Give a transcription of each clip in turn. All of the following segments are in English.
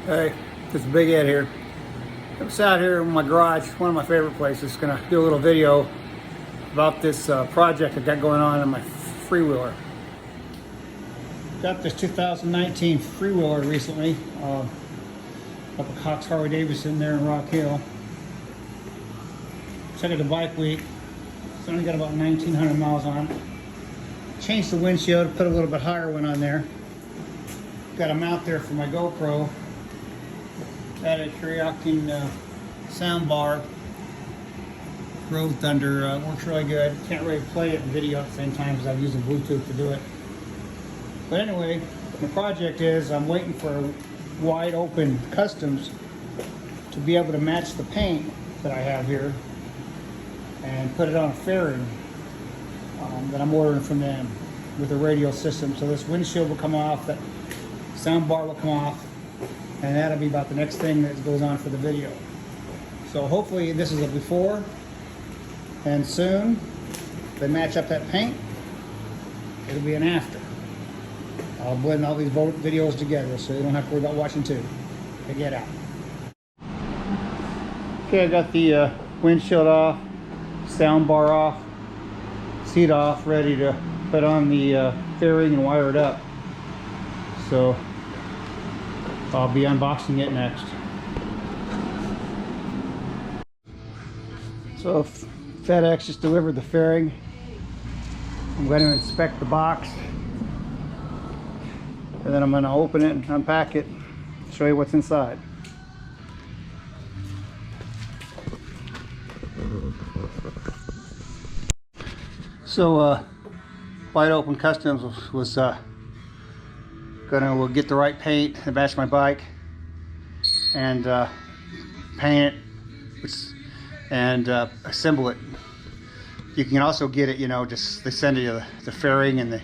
Hey, this is Big Ed here. I'm sat here in my garage, one of my favorite places. Gonna do a little video about this project I got going on in my Freewheeler. Got this 2019 Freewheeler recently, up at Cox Harley Davidson there in Rock Hill. Check out the bike week. It's only got about 1,900 miles on it. Changed the windshield, put a little bit higher one on there. Got a mount there for my GoPro. Got a Karaoke sound bar. Road Thunder works really good. Can't really play it in video at the same time because I'm using Bluetooth to do it. But anyway, the project is I'm waiting for wide open customs to be able to match the paint that I have here and put it on a fairing that I'm ordering from them with a radio system. So this windshield will come off, that sound bar will come off, and that'll be about the next thing that goes on for the video. So hopefully this is a before, and soon they match up that paint, it'll be an after. I'll blend all these videos together so you don't have to worry about watching two. They get out. Okay, I got the windshield off, sound bar off, seat off, ready to put on the fairing and wire it up. So I'll be unboxing it next. So FedEx just delivered the fairing. I'm going to inspect the box, and then I'm going to open it and unpack it, show you what's inside. So Wide Open Customs was gonna get the right paint to match my bike and paint it and assemble it. You can also get it, you know, just they send you the fairing and the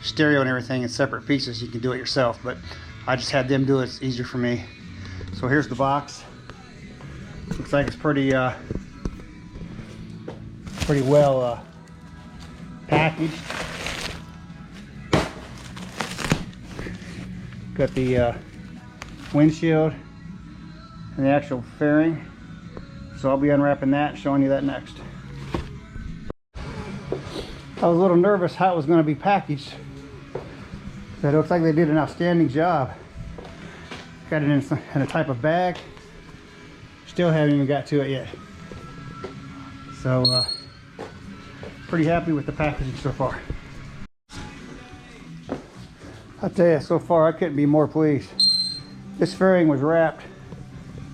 stereo and everything in separate pieces. You can do it yourself, but I just had them do it. It's easier for me. So here's the box. Looks like it's pretty well packaged. Got the windshield and the actual fairing. So I'll be unwrapping that, showing you that next. I was a little nervous how it was going to be packaged, but it looks like they did an outstanding job. Got it in a type of bag. Still haven't even got to it yet. So pretty happy with the packaging so far. I'll tell you, so far I couldn't be more pleased. This fairing was wrapped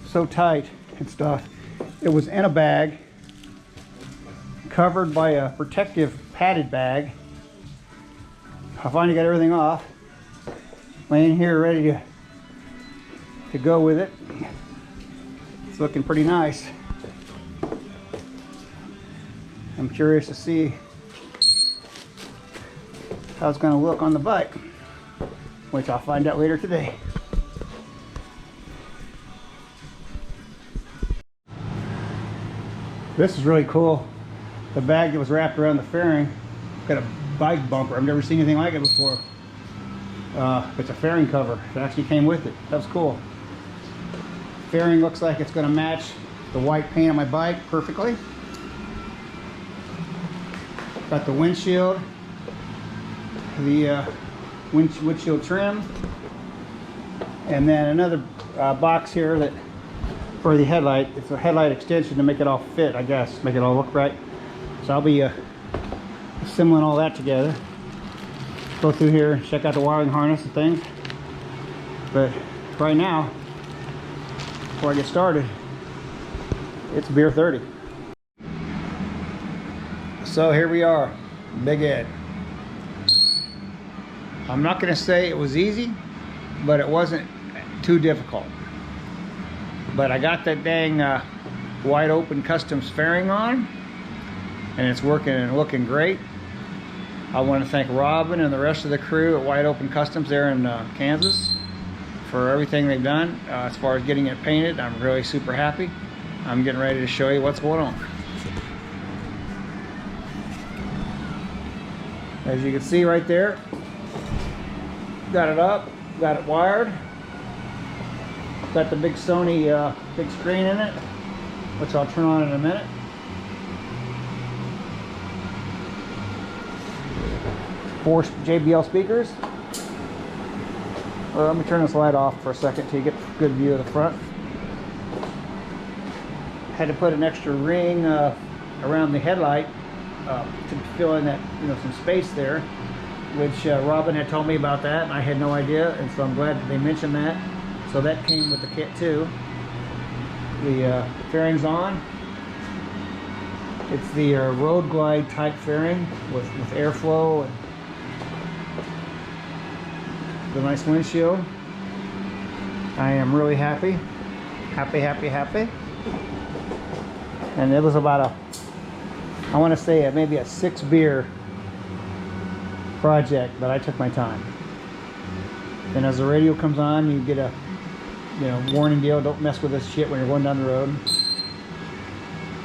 so tight and stuff. It was in a bag, covered by a protective padded bag. I finally got everything off. Laying here ready to go with it. It's looking pretty nice. I'm curious to see how it's going to look on the bike, which I'll find out later today. This is really cool. The bag that was wrapped around the fairing got a bike bumper. I've never seen anything like it before. It's a fairing cover. It actually came with it. That was cool. Fairing looks like it's going to match the white paint on my bike perfectly. Got the windshield, the windshield trim, and then another box here that for the headlight. It's a headlight extension to make it all fit, I guess, make it all look right. So I'll be assembling all that together. Go through here and check out the wiring harness and things. But right now, before I get started, it's beer 30. So here we are, Big Ed. I'm not going to say it was easy, but it wasn't too difficult. But I got that dang Wide Open Customs fairing on, and it's working and looking great. I want to thank Robin and the rest of the crew at Wide Open Customs there in Kansas for everything they've done as far as getting it painted. I'm really super happy. I'm getting ready to show you what's going on. As you can see right there, got it up, got it wired. Got the big Sony big screen in it, which I'll turn on in a minute. Four JBL speakers. Let me turn this light off for a second till you get a good view of the front. Had to put an extra ring around the headlight to fill in that, some space there, which Robin had told me about that, and I had no idea, and so I'm glad that they mentioned that. So that came with the kit too. The fairing's on. It's the road glide type fairing with airflow and the nice windshield. I am really happy. Happy. And it was about I want to say maybe a 6 beer project, but I took my time. And as the radio comes on, you get a warning deal, don't mess with this shit when you're going down the road.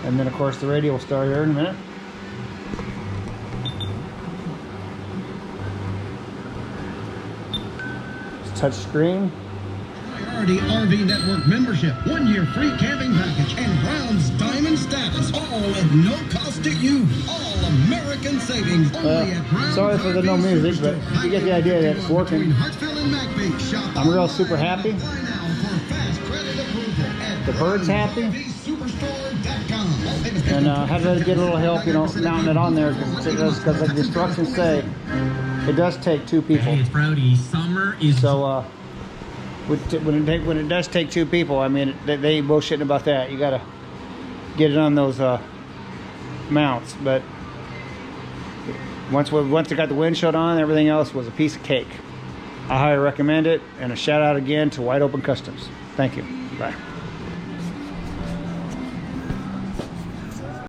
And then of course the radio will start here in a minute. It's touch screen. Priority RV Network membership, 1 year free camping package, and Brown's Diamond status, all at no cost to you. All American savings only at Brown's. Sorry for the no music, but you get the idea that it's working. I'm real super happy. The bird's happy. And I had to get a little help, mounting it on there because like the instructions say, it does take 2 people. Hey, it's Brody. Summer is so. When it does take 2 people, I mean, they ain't bullshitting about that. You gotta get it on those mounts. But once it got the windshield on, everything else was a piece of cake. I highly recommend it, and a shout out again to Wide Open Customs. Thank you. Bye.